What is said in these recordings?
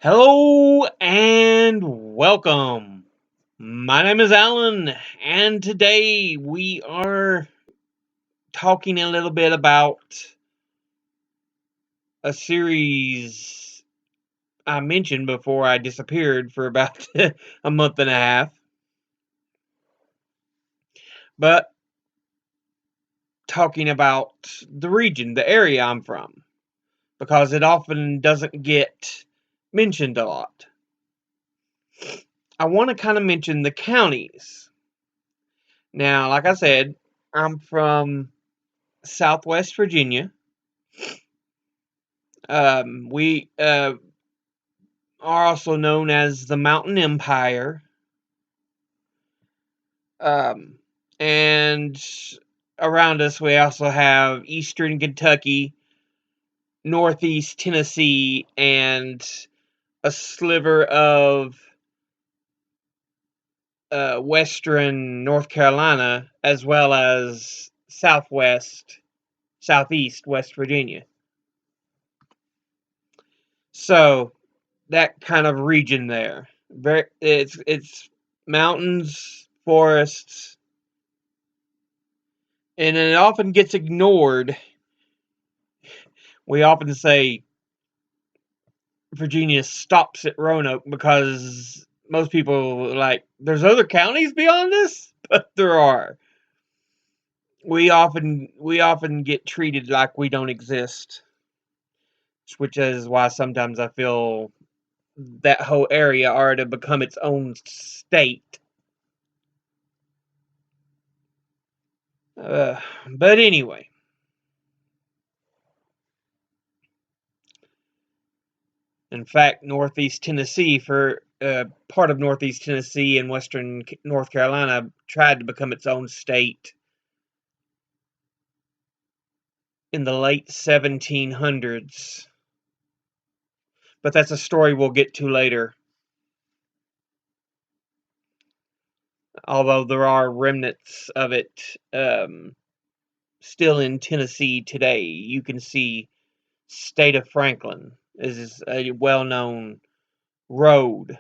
Hello and welcome. My name is Alan, and today we are talking a little bit about a series I mentioned before I disappeared for about a month and a half. But talking about the region, the area I'm from, because it often doesn't get mentioned a lot. I want to kind of mention the counties. Now, like I said, I'm from Southwest Virginia. We are also known as the Mountain Empire. Um, and around us, we also have Eastern Kentucky, Northeast Tennessee, and a sliver of Western North Carolina, as well as Southeast West Virginia. So that kind of region there. It's mountains, forests, and it often gets ignored. We often say Virginia stops at Roanoke because most people are like, there's other counties beyond this, but there are. We often get treated like we don't exist, which is why sometimes I feel that whole area ought to become its own state. Uh, but anyway, in fact, Northeast Tennessee, for part of Northeast Tennessee and Western North Carolina, tried to become its own state in the late 1700s. But that's a story we'll get to later. Although there are remnants of it still in Tennessee today. You can see State of Franklin is a well-known road,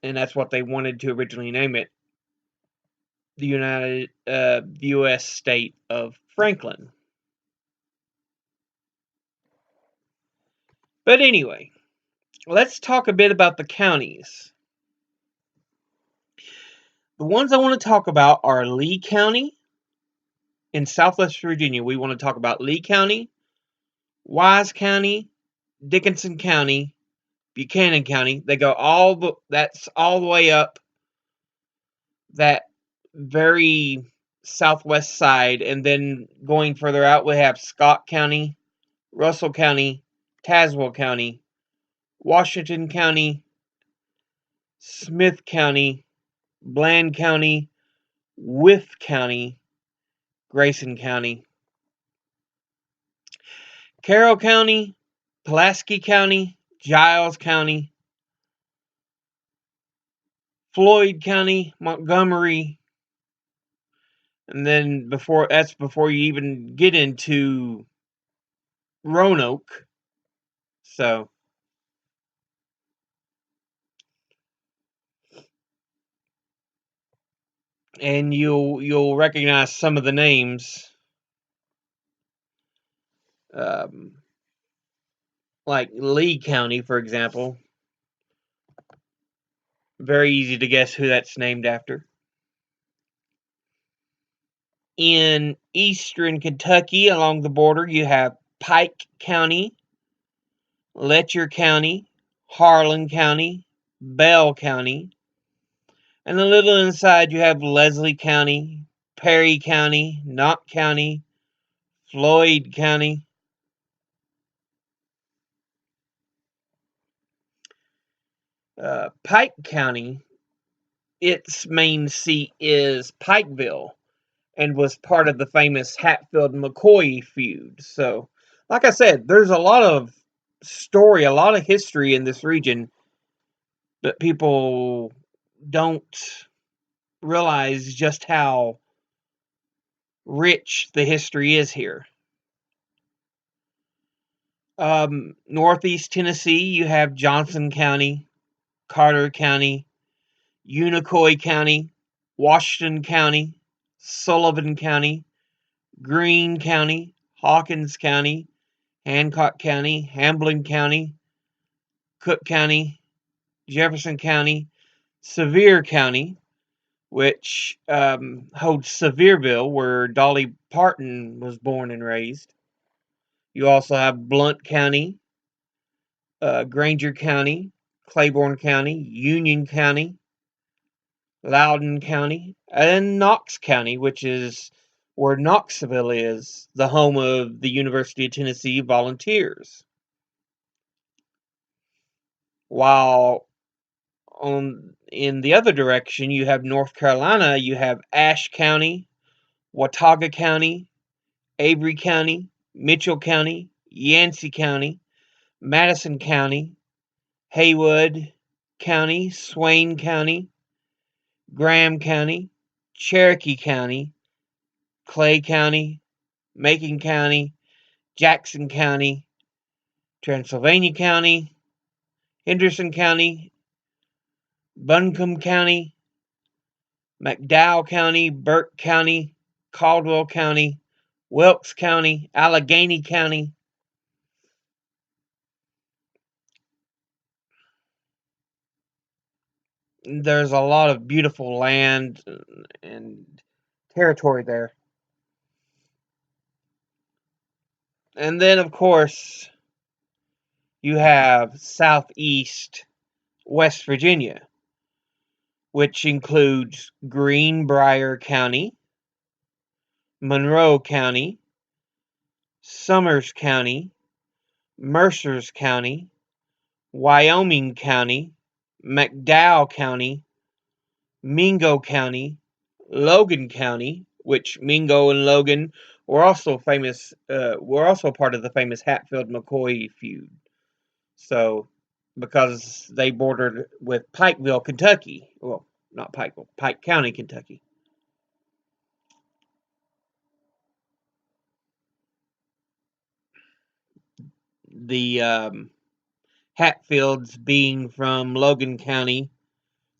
and that's what they wanted to originally name it, the U.S. state of Franklin. But anyway, let's talk a bit about the counties. The ones I want to talk about are Lee County in Southwest Virginia. We want to talk about Lee County, Wise County, Dickinson County, Buchanan County. They go that's all the way up that very southwest side, and then going further out we have Scott County, Russell County, Tazewell County, Washington County, Smith County, Bland County, Wythe County, Grayson County, Carroll County, Pulaski County, Giles County, Floyd County, Montgomery, and then before you even get into Roanoke. So, and you'll recognize some of the names, um, like Lee County, for example. Very easy to guess who that's named after. In eastern Kentucky, along the border, you have Pike County, Letcher County, Harlan County, Bell County, and a little inside you have Leslie County, Perry County, Knott County, Floyd County. Pike County, its main seat is Pikeville, and was part of the famous Hatfield-McCoy feud. So, like I said, there's a lot of story, a lot of history in this region, but people don't realize just how rich the history is here. Northeast Tennessee, you have Johnson County, Carter County, Unicoi County, Washington County, Sullivan County, Greene County, Hawkins County, Hancock County, Hamblin County, Cook County, Jefferson County, Sevier County, which holds Sevierville, where Dolly Parton was born and raised. You also have Blount County, Granger County, Claiborne County, Union County, Loudoun County, and Knox County, which is where Knoxville is, the home of the University of Tennessee Volunteers. While in the other direction, you have North Carolina, you have Ashe County, Watauga County, Avery County, Mitchell County, Yancey County, Madison County, Haywood County, Swain County, Graham County, Cherokee County, Clay County, Macon County, Jackson County, Transylvania County, Henderson County, Buncombe County, McDowell County, Burke County, Caldwell County, Wilkes County, Allegheny County. There's a lot of beautiful land and territory there. And then, of course, you have southeast West Virginia, which includes Greenbrier County, Monroe County, Summers County, Mercers County, Wyoming County, McDowell County, Mingo County, Logan County, which Mingo and Logan were also famous. Were also part of the famous Hatfield-McCoy feud. So, because they bordered with Pikeville, Kentucky. Well, not Pikeville, Pike County, Kentucky. The Hatfields being from Logan County,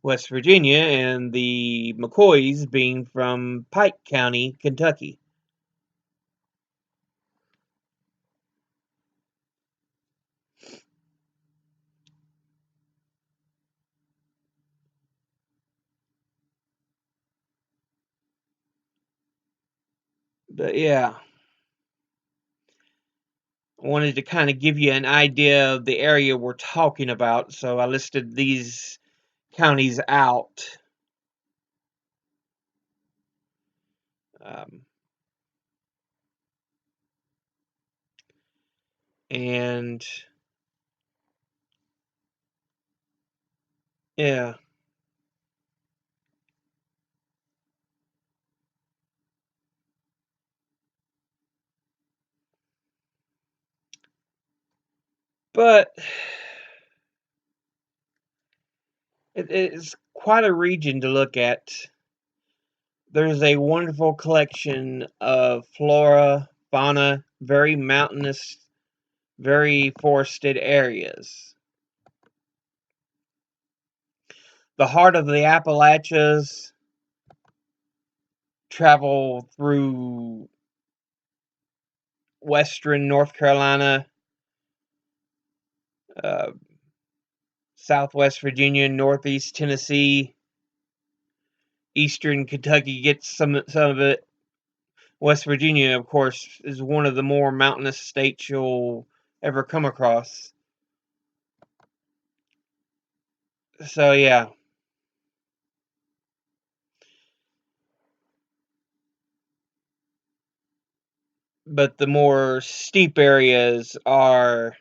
West Virginia, and the McCoys being from Pike County, Kentucky. But yeah, I wanted to kind of give you an idea of the area we're talking about, so I listed these counties out. Um, and yeah, but it's quite a region to look at. There's a wonderful collection of flora, fauna, very mountainous, very forested areas. The heart of the Appalachians travel through western North Carolina, uh, southwest Virginia, northeast Tennessee, eastern Kentucky gets some of it. West Virginia, of course, is one of the more mountainous states you'll ever come across. So yeah, but the more steep areas are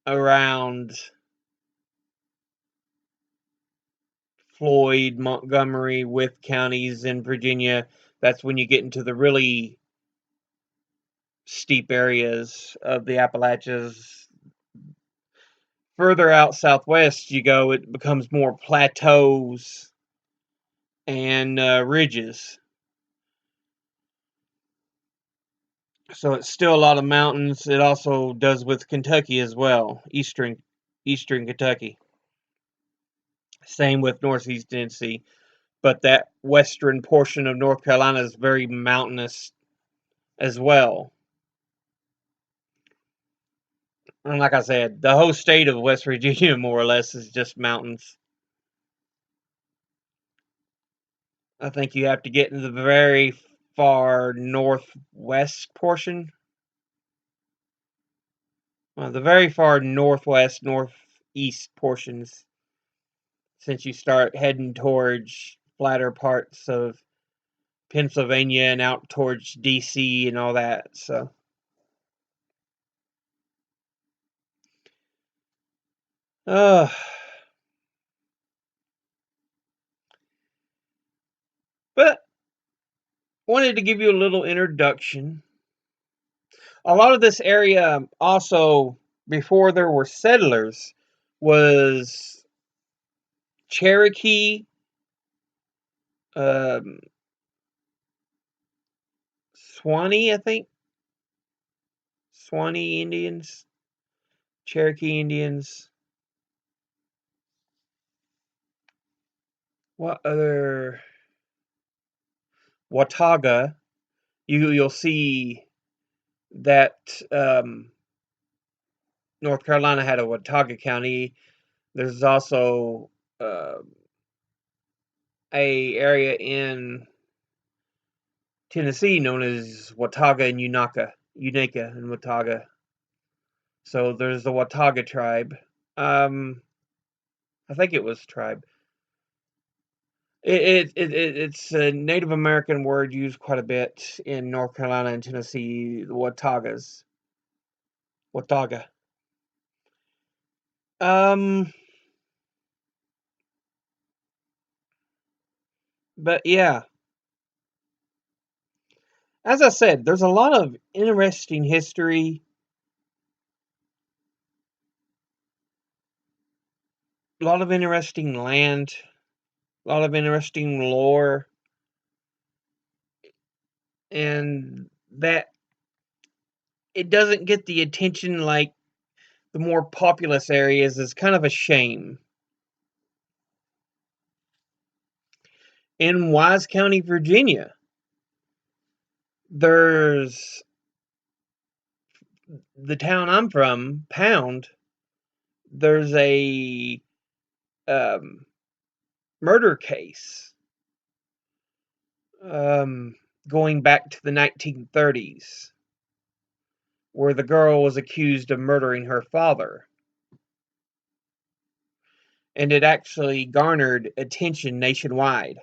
around Floyd, Montgomery, Wythe counties in Virginia. That's when you get into the really steep areas of the Appalachians. Further out southwest you go, it becomes more plateaus and ridges. So it's still a lot of mountains. It also does with Kentucky as well, eastern Kentucky. Same with northeast Tennessee, but that western portion of North Carolina is very mountainous as well. And like I said, the whole state of West Virginia, more or less, is just mountains. I think you have to get into the very far northwest portion. The very far northwest, northeast portions, since you start heading towards flatter parts of Pennsylvania and out towards DC and all that. So, uh, but wanted to give you a little introduction. A lot of this area also, before there were settlers, was Cherokee, um, Swanee, I think. Swanee Indians, Cherokee Indians. What other? Watauga. You'll see that North Carolina had a Watauga County. There's also uh, a area in Tennessee known as Watauga and Unica and Watauga. So there's the Watauga tribe. Um, I think it was tribe. It's a Native American word used quite a bit in North Carolina and Tennessee. The Wataugas, Watauga. Um, but yeah, as I said, there's a lot of interesting history, a lot of interesting land, a lot of interesting lore, and that it doesn't get the attention like the more populous areas is kind of a shame. In Wise County, Virginia, there's the town I'm from, Pound. There's a um, murder case um, going back to the 1930s where the girl was accused of murdering her father. And it actually garnered attention nationwide.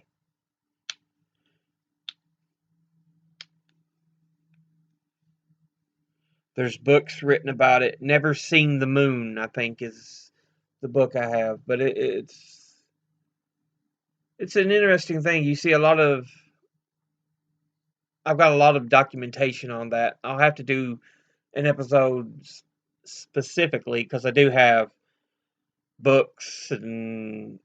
There's books written about it. Never Seen the Moon, I think, is the book I have. But it's an interesting thing. You see a lot of I've got a lot of documentation on that. I'll have to do an episode specifically because I do have books and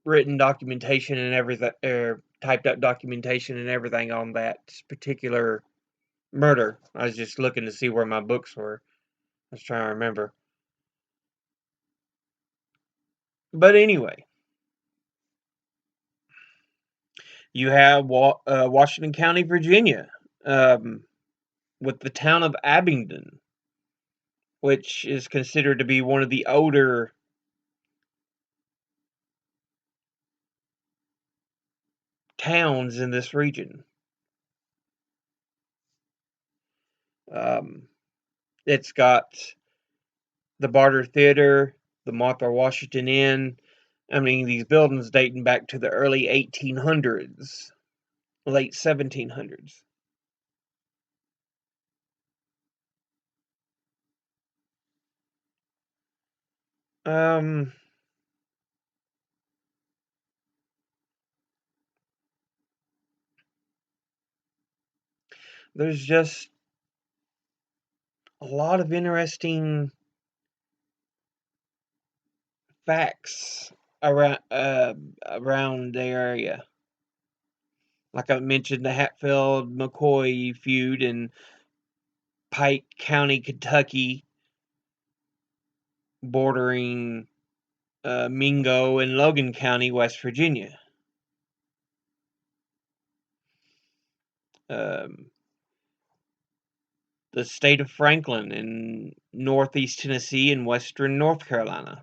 written documentation and everything, or typed up documentation and everything on that particular murder. I was just looking to see where my books were. I was trying to remember. But anyway, you have Washington County, Virginia, um, with the town of Abingdon, which is considered to be one of the older towns in this region. Um, it's got the Barter Theater, the Martha Washington Inn. I mean, these buildings dating back to the early 1800s, late 1700s. Um, there's just a lot of interesting facts around the area. Like I mentioned, the Hatfield-McCoy feud in Pike County, Kentucky, bordering Mingo and Logan County, West Virginia. The state of Franklin in northeast Tennessee and western North Carolina.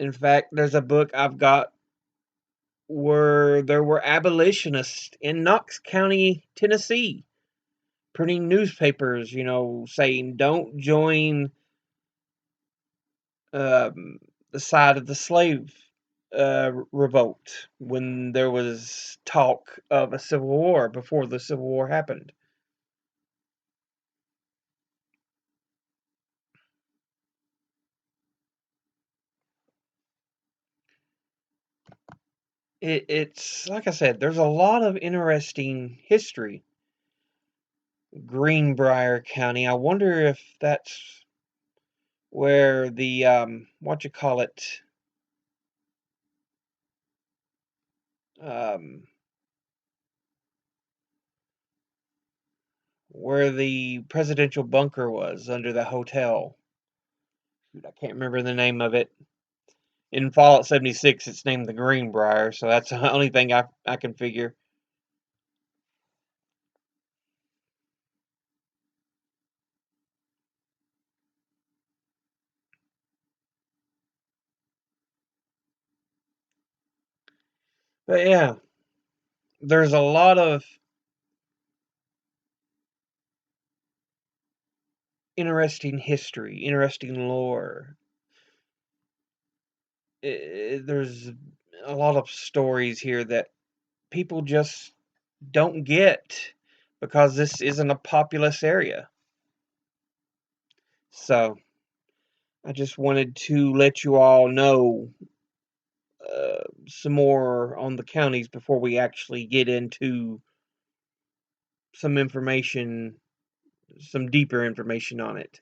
In fact, there's a book I've got where there were abolitionists in Knox County, Tennessee, printing newspapers, saying don't join the side of the slave revolt when there was talk of a civil war before the Civil War happened. It's like I said, there's a lot of interesting history. Greenbrier County. I wonder if that's where the what you call it, um, where the presidential bunker was under the hotel. I can't remember the name of it. In Fallout 76, it's named the Greenbrier, so that's the only thing I can figure. But yeah, there's a lot of interesting history, interesting lore. There's a lot of stories here that people just don't get because this isn't a populous area. So I just wanted to let you all know some more on the counties before we actually get into some information, some deeper information on it.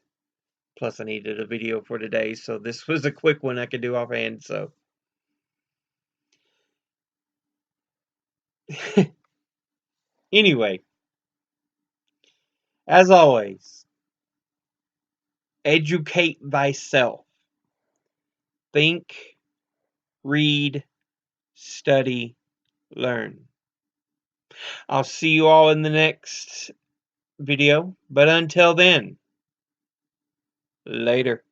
Plus, I needed a video for today, so this was a quick one I could do offhand. So, anyway, as always, educate thyself. Think, read, study, learn. I'll see you all in the next video, but until then, later.